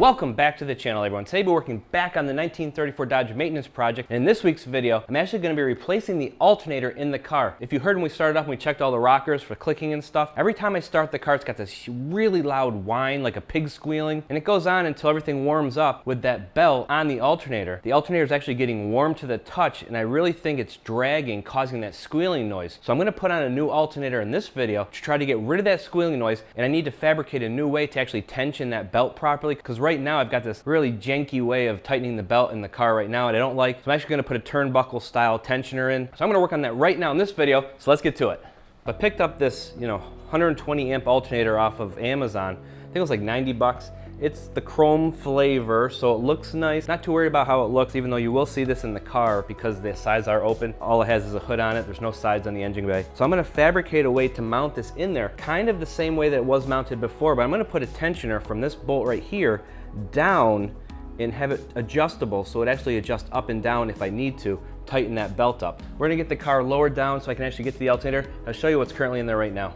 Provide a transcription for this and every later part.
Welcome back to the channel, everyone. Today we're working back on the 1934 Dodge maintenance project. And in this week's video, I'm actually going to be replacing the alternator in the car. If you heard when we started up and we checked all the rockers for clicking and stuff, every time I start the car, it's got this really loud whine, like a pig squealing. And it goes on until everything warms up with that belt on the alternator. The alternator is actually getting warm to the touch, and I really think it's dragging, causing that squealing noise. So I'm going to put on a new alternator in this video to try to get rid of that squealing noise, and I need to fabricate a new way to actually tension that belt properly, because right now I've got this really janky way of tightening the belt in the car right now, and I don't like. So I'm actually going to put a turnbuckle style tensioner in. So I'm going to work on that right now in this video. So let's get to it. I picked up this, 120 amp alternator off of Amazon. I think it was like 90 bucks. It's the chrome flavor, so it looks nice. Not too worried about how it looks, even though you will see this in the car because the sides are open. All it has is a hood on it. There's no sides on the engine bay. So I'm gonna fabricate a way to mount this in there, kind of the same way that it was mounted before, but I'm gonna put a tensioner from this bolt right here down and have it adjustable, so it actually adjusts up and down if I need to tighten that belt up. We're gonna get the car lowered down so I can actually get to the alternator. I'll show you what's currently in there right now.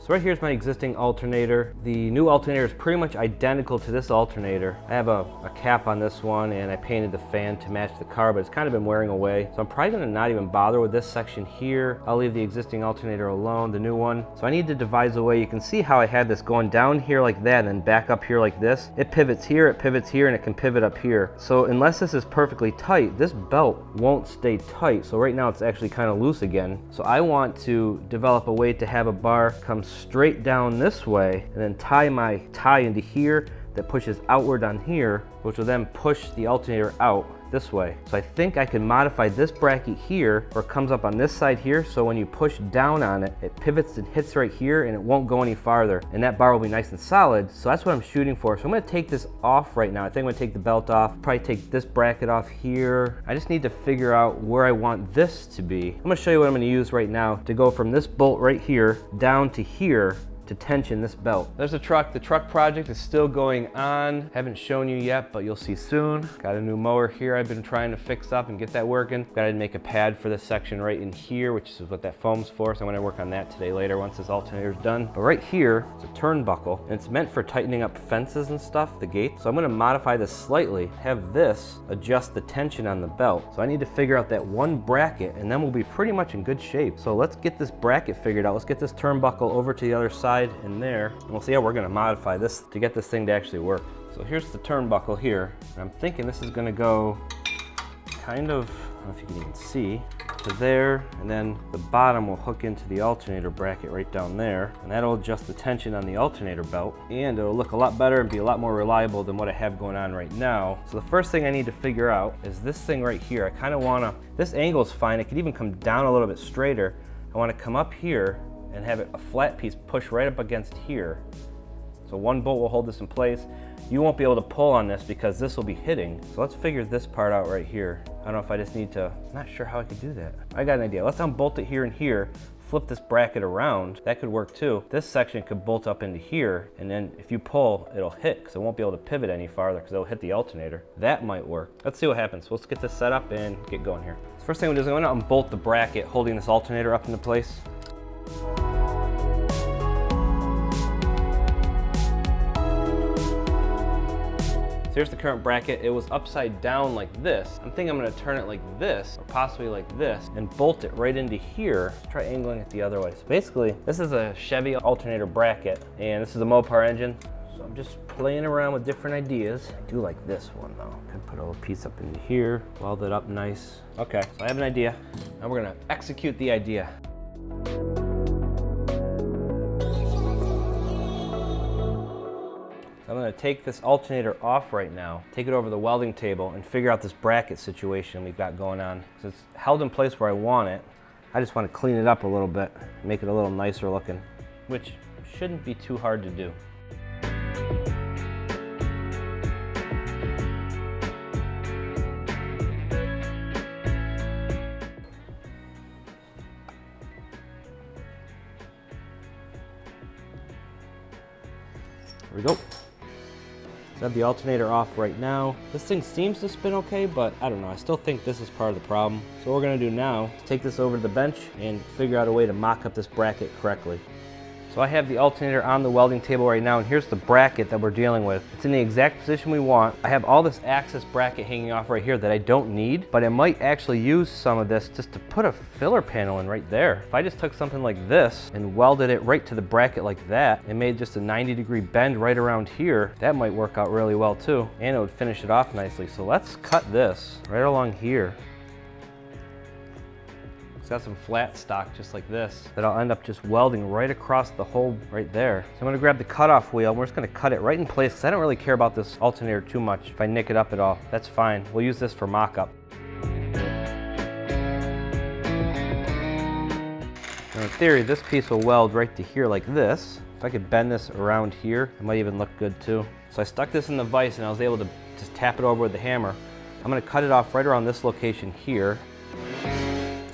So right here's my existing alternator. The new alternator is pretty much identical to this alternator. I have a cap on this one, and I painted the fan to match the car, but it's kind of been wearing away. So I'm probably gonna not even bother with this section here. I'll leave the existing alternator alone, the new one. So I need to devise a way. You can see how I had this going down here like that and then back up here like this. It pivots here, and it can pivot up here. So unless this is perfectly tight, this belt won't stay tight. So right now it's actually kind of loose again. So I want to develop a way to have a bar come straight down this way and then tie my tie into here that pushes outward on here, which will then push the alternator out this way. So I think I can modify this bracket here where it comes up on this side here, so when you push down on it, it pivots and hits right here and it won't go any farther, and that bar will be nice and solid. So that's what I'm shooting for. So I'm going to take this off right now. I think I'm going to take the belt off, probably take this bracket off here. I just need to figure out where I want this to be. I'm going to show you what I'm going to use right now to go from this bolt right here down to here to tension this belt. There's the truck. The truck project is still going on. Haven't shown you yet, but you'll see soon. Got a new mower here I've been trying to fix up and get that working. Got to make a pad for this section right in here, which is what that foam's for. So I'm going to work on that today later once this alternator's done. But right here, it's a turnbuckle, and it's meant for tightening up fences and stuff, the gate. So I'm going to modify this slightly, have this adjust the tension on the belt. So I need to figure out that one bracket, and then we'll be pretty much in good shape. So let's get this bracket figured out. Let's get this turnbuckle over to the other side in there, and we'll see how we're going to modify this to get this thing to actually work. So here's the turnbuckle here, and I'm thinking this is going to go kind of, I don't know if you can even see, to there, and then the bottom will hook into the alternator bracket right down there, and that'll adjust the tension on the alternator belt, and it'll look a lot better and be a lot more reliable than what I have going on right now. So the first thing I need to figure out is this thing right here. I kind of want to, this angle is fine, it could even come down a little bit straighter. I want to come up here and have it a flat piece push right up against here. So one bolt will hold this in place. You won't be able to pull on this because this will be hitting. So let's figure this part out right here. I don't know if I just need to, I'm not sure how I could do that. I got an idea. Let's unbolt it here and here, flip this bracket around. That could work too. This section could bolt up into here, and then if you pull, it'll hit because it won't be able to pivot any farther because it'll hit the alternator. That might work. Let's see what happens. Let's get this set up and get going here. So first thing I'm going to do is I'm going to unbolt the bracket holding this alternator up into place. So here's the current bracket. It was upside down like this. I'm thinking I'm gonna turn it like this, or possibly like this, and bolt it right into here. Let's try angling it the other way. So basically, this is a Chevy alternator bracket, and this is a MOPAR engine. So I'm just playing around with different ideas. I do like this one though. Could put a little piece up into here, weld it up nice. Okay, so I have an idea. Now we're gonna execute the idea. I'm going to take this alternator off right now, take it over the welding table, and figure out this bracket situation we've got going on. So it's held in place where I want it. I just want to clean it up a little bit, make it a little nicer looking, which shouldn't be too hard to do. There we go. So I have the alternator off right now. This thing seems to spin okay, but I don't know. I still think this is part of the problem. So what we're gonna do now is take this over to the bench and figure out a way to mock up this bracket correctly. So I have the alternator on the welding table right now, and here's the bracket that we're dealing with. It's in the exact position we want. I have all this access bracket hanging off right here that I don't need, but I might actually use some of this just to put a filler panel in right there. If I just took something like this and welded it right to the bracket like that and made just a 90-degree bend right around here, that might work out really well too, and it would finish it off nicely. So let's cut this right along here. It's got some flat stock just like this that I'll end up just welding right across the hole right there. So I'm gonna grab the cutoff wheel and we're just gonna cut it right in place because I don't really care about this alternator too much. If I nick it up at all, that's fine. We'll use this for mock-up. Now in theory, this piece will weld right to here like this. If I could bend this around here, it might even look good too. So I stuck this in the vise and I was able to just tap it over with the hammer. I'm gonna cut it off right around this location here.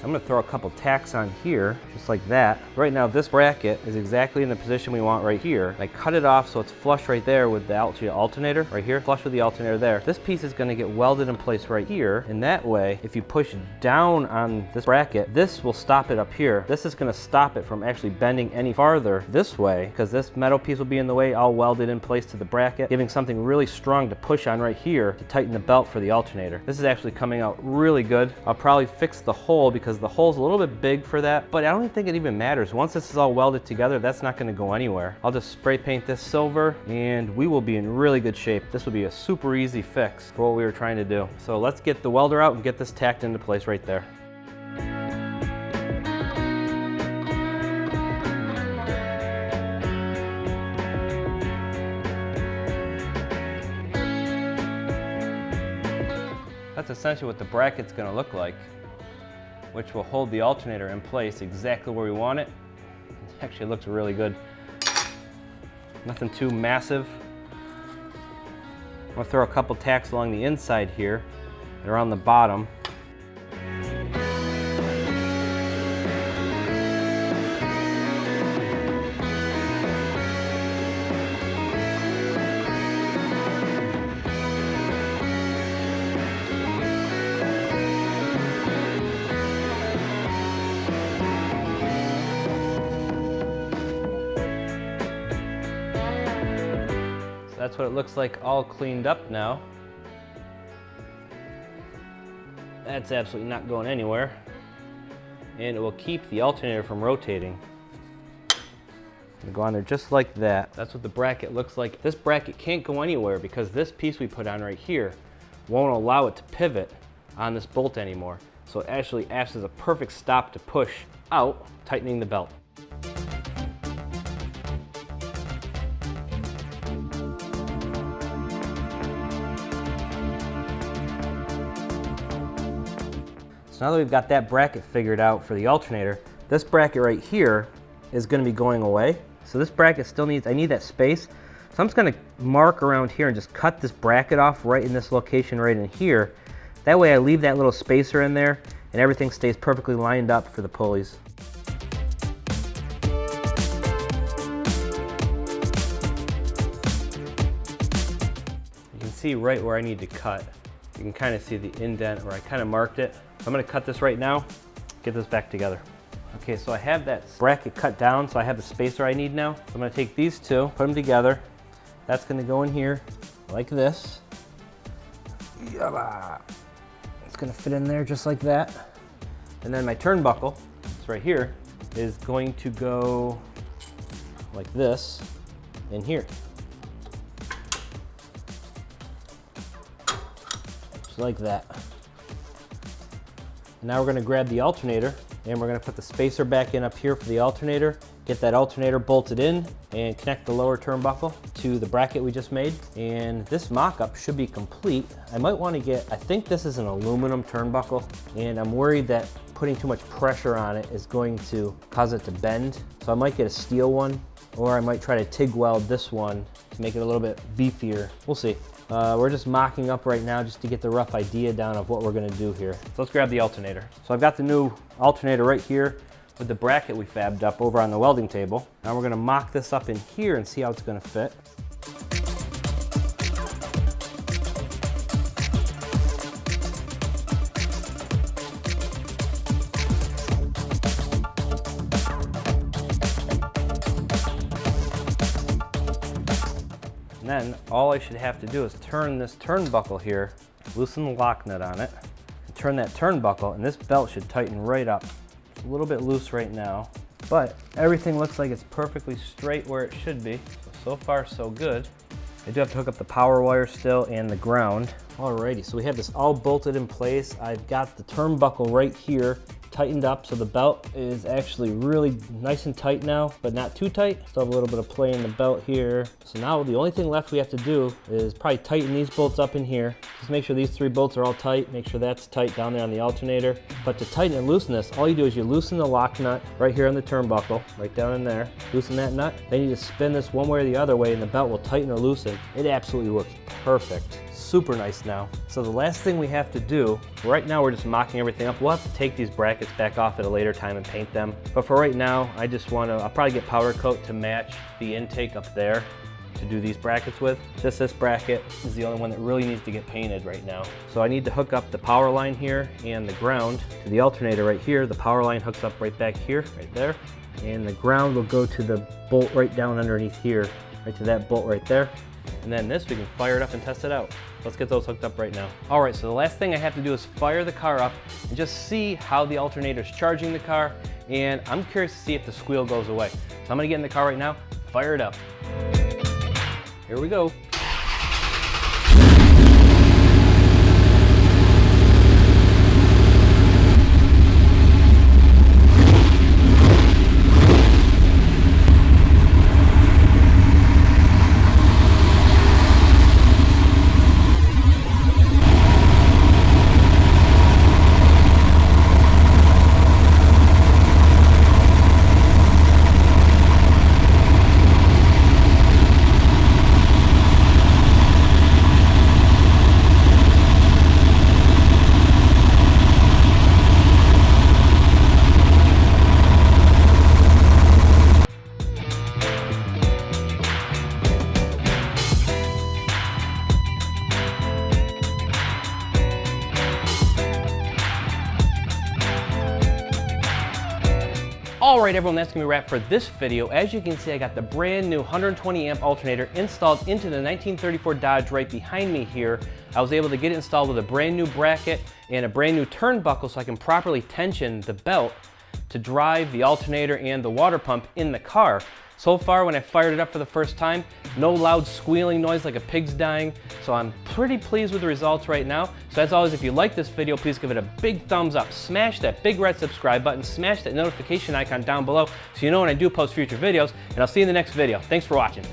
I'm gonna throw a couple tacks on here, just like that. Right now, this bracket is exactly in the position we want right here. I cut it off so it's flush right there with the alternator, right here, flush with the alternator there. This piece is gonna get welded in place right here, and that way, if you push down on this bracket, this will stop it up here. This is gonna stop it from actually bending any farther this way, because this metal piece will be in the way. I'll weld it in place to the bracket, giving something really strong to push on right here to tighten the belt for the alternator. This is actually coming out really good. I'll probably fix the hole because the hole's a little bit big for that, but I don't think it even matters. Once this is all welded together, that's not gonna go anywhere. I'll just spray paint this silver and we will be in really good shape. This will be a super easy fix for what we were trying to do. So let's get the welder out and get this tacked into place right there. That's essentially what the bracket's gonna look like, which will hold the alternator in place exactly where we want it. It actually looks really good. Nothing too massive. I'm gonna throw a couple tacks along the inside here and around the bottom. That's what it looks like all cleaned up now. That's absolutely not going anywhere. And it will keep the alternator from rotating. It'll go on there just like that. That's what the bracket looks like. This bracket can't go anywhere because this piece we put on right here won't allow it to pivot on this bolt anymore. So it actually acts as a perfect stop to push out, tightening the belt. So now that we've got that bracket figured out for the alternator, this bracket right here is going to be going away. So this bracket still needs, I need that space. So I'm just going to mark around here and just cut this bracket off right in this location right in here. That way I leave that little spacer in there and everything stays perfectly lined up for the pulleys. You can see right where I need to cut. You can kind of see the indent where I kind of marked it. So I'm going to cut this right now, get this back together. Okay, so I have that bracket cut down, so I have the spacer I need now. So I'm going to take these two, put them together. That's going to go in here like this. It's going to fit in there just like that. And then my turnbuckle, it's right here, is going to go like this in here. Just like that. Now we're going to grab the alternator and we're going to put the spacer back in up here for the alternator, get that alternator bolted in and connect the lower turnbuckle to the bracket we just made. And this mock-up should be complete. I might want to get, I think this is an aluminum turnbuckle and I'm worried that putting too much pressure on it is going to cause it to bend. So I might get a steel one or I might try to TIG weld this one to make it a little bit beefier. We'll see. We're just mocking up right now just to get the rough idea down of what we're gonna do here. So let's grab the alternator. So I've got the new alternator right here with the bracket we fabbed up over on the welding table. Now we're gonna mock this up in here and see how it's gonna fit. And then all I should have to do is turn this turnbuckle here, loosen the lock nut on it, and turn that turnbuckle, and this belt should tighten right up. It's a little bit loose right now, but everything looks like it's perfectly straight where it should be. So far so good. I do have to hook up the power wire still and the ground. Alrighty, so we have this all bolted in place. I've got the turnbuckle right here tightened up, so the belt is actually really nice and tight now, but not too tight. Still have a little bit of play in the belt here. So now the only thing left we have to do is probably tighten these bolts up in here. Just make sure these 3 bolts are all tight. Make sure that's tight down there on the alternator. But to tighten and loosen this, all you do is you loosen the lock nut right here on the turnbuckle, right down in there. Loosen that nut. Then you just spin this one way or the other way and the belt will tighten or loosen. It absolutely works perfect. Super nice now. So the last thing we have to do, right now we're just mocking everything up. We'll have to take these brackets back off at a later time and paint them. But for right now, I just want to, I'll probably get powder coat to match the intake up there to do these brackets with. Just this bracket is the only one that really needs to get painted right now. So I need to hook up the power line here and the ground to the alternator right here. The power line hooks up right back here, right there. And the ground will go to the bolt right down underneath here, right to that bolt right there. And then this, we can fire it up and test it out. Let's get those hooked up right now. All right, so the last thing I have to do is fire the car up and just see how the alternator is charging the car. And I'm curious to see if the squeal goes away. So I'm gonna get in the car right now, fire it up. Here we go. All right, everyone, that's gonna be a wrap for this video. As you can see, I got the brand new 120 amp alternator installed into the 1934 Dodge right behind me here. I was able to get it installed with a brand new bracket and a brand new turnbuckle so I can properly tension the belt to drive the alternator and the water pump in the car. So far, when I fired it up for the first time, no loud squealing noise like a pig's dying, so I'm pretty pleased with the results right now. So as always, if you like this video, please give it a big thumbs up, smash that big red subscribe button, smash that notification icon down below so you know when I do post future videos, and I'll see you in the next video. Thanks for watching.